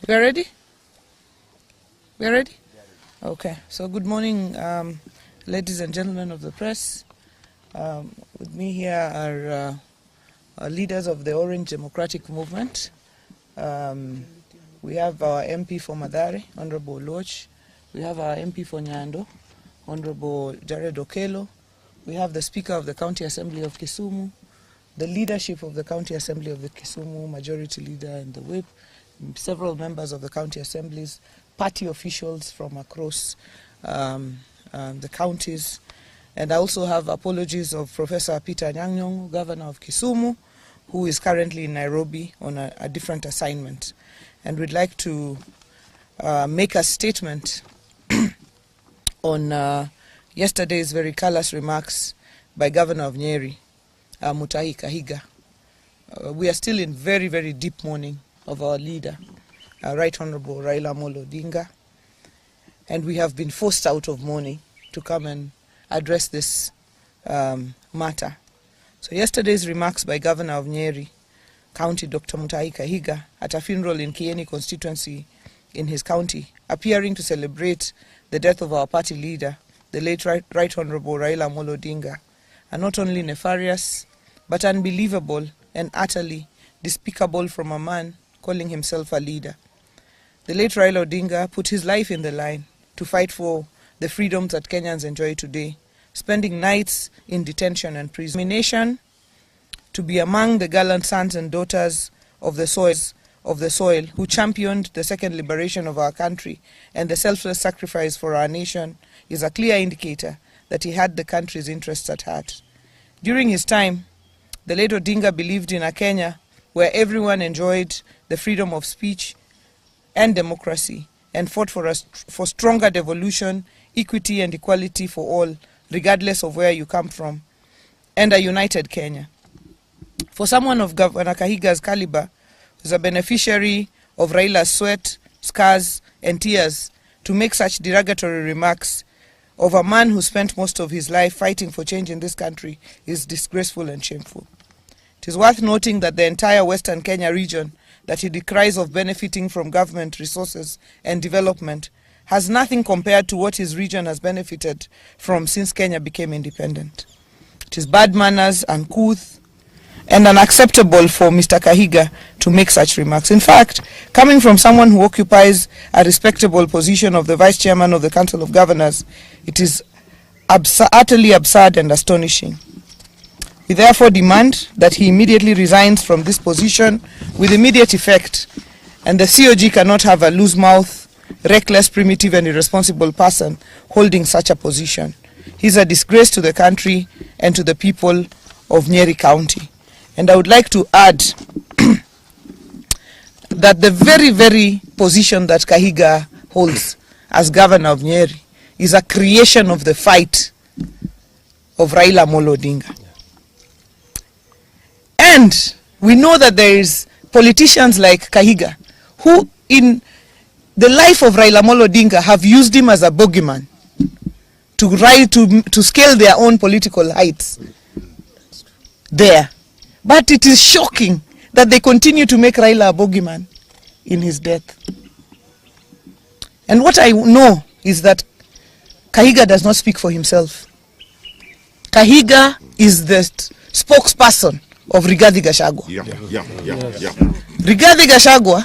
We are ready? We are ready? Okay. So good morning, ladies and gentlemen of the press. With me here are leaders of the Orange Democratic Movement. We have our MP for Mathare, Honorable Loch. We have our MP for Nyando, Honorable Jared Okelo. We have the Speaker of the County Assembly of Kisumu, the leadership of the County Assembly of the Kisumu, Majority Leader and the Whip, several members of the county assemblies, party officials from across the counties. And I also have apologies of Professor Peter Nyang'nyong, Governor of Kisumu, who is currently in Nairobi on a different assignment. And we'd like to make a statement on yesterday's very callous remarks by Governor of Nyeri, Mutahi Kahiga. We are still in very, very deep mourning of our leader, Right Honorable Raila Amolo Odinga, and we have been forced out of mourning to come and address this matter. So yesterday's remarks by Governor of Nyeri County, Dr. Mutahi Kahiga, at a funeral in Kieni constituency in his county, appearing to celebrate the death of our party leader, the late Right Honorable Raila Amolo Odinga, are not only nefarious, but unbelievable and utterly despicable from a man calling himself a leader. The late Raila Odinga put his life in the line to fight for the freedoms that Kenyans enjoy today, spending nights in detention and prison. To be among the gallant sons and daughters of the soil who championed the second liberation of our country and the selfless sacrifice for our nation is a clear indicator that he had the country's interests at heart. During his time, the late Odinga believed in a Kenya where everyone enjoyed the freedom of speech and democracy and fought for stronger devolution, equity and equality for all, regardless of where you come from, and a united Kenya. For someone of Governor Kahiga's caliber, who is a beneficiary of Raila's sweat, scars and tears, to make such derogatory remarks of a man who spent most of his life fighting for change in this country is disgraceful and shameful. It is worth noting that the entire Western Kenya region that he decries of benefiting from government resources and development has nothing compared to what his region has benefited from since Kenya became independent. It is bad manners, uncouth, and unacceptable for Mr. Kahiga to make such remarks. In fact, coming from someone who occupies a respectable position of the Vice Chairman of the Council of Governors, it is utterly absurd and astonishing. We therefore demand that he immediately resigns from this position with immediate effect, and the COG cannot have a loose mouth, reckless, primitive and irresponsible person holding such a position. He is a disgrace to the country and to the people of Nyeri County. And I would like to add that the very, very position that Kahiga holds as Governor of Nyeri is a creation of the fight of Raila Amolo Odinga. And we know that there is politicians like Kahiga who in the life of Raila Amolo Odinga have used him as a bogeyman to scale their own political heights there. But it is shocking that they continue to make Raila a bogeyman in his death. And what I know is that Kahiga does not speak for himself. Kahiga is the spokesperson of Rigathi Gachagua. Rigathi Gachagua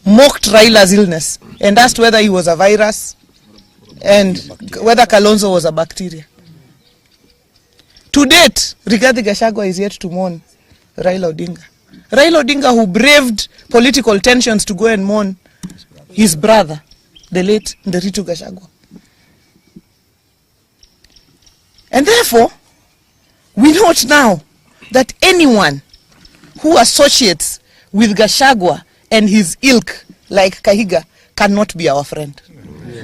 mocked Raila's illness and asked whether he was a virus and whether Kalonzo was a bacteria. To date, Rigathi Gachagua is yet to mourn Raila Odinga. Raila Odinga, who braved political tensions to go and mourn his brother, the late Nderitu Gachagua. And therefore, we note now that anyone who associates with Gachagua and his ilk like Kahiga cannot be our friend.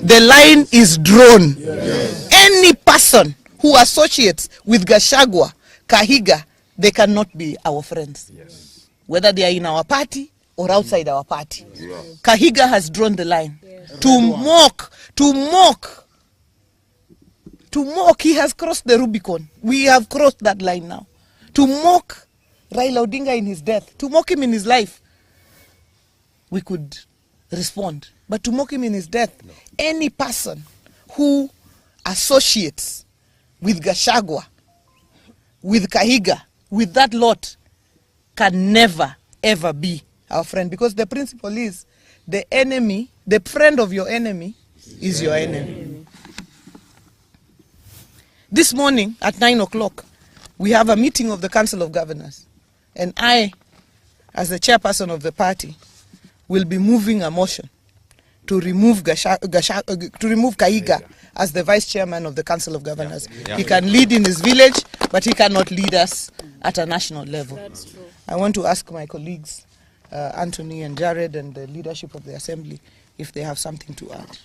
The line is drawn. Yes. Any person who associates with Gachagua, Kahiga, they cannot be our friends. Yes. Whether they are in our party or outside our party. Yes. Kahiga has drawn the line. Yes. To mock, he has crossed the Rubicon. We have crossed that line now. To mock Raila Odinga in his death, to mock him in his life, we could respond. But to mock him in his death, any person who associates with Gachagua, with Kahiga, with that lot, can never, ever be our friend. Because the principle is, the enemy, the friend of your enemy is your enemy. This morning at 9 o'clock, we have a meeting of the Council of Governors. And I, as the chairperson of the party, will be moving a motion to remove Kahiga as the vice chairman of the Council of Governors. He can lead in his village, but he cannot lead us at a national level. That's true. I want to ask my colleagues, Anthony and Jared, and the leadership of the Assembly, if they have something to add.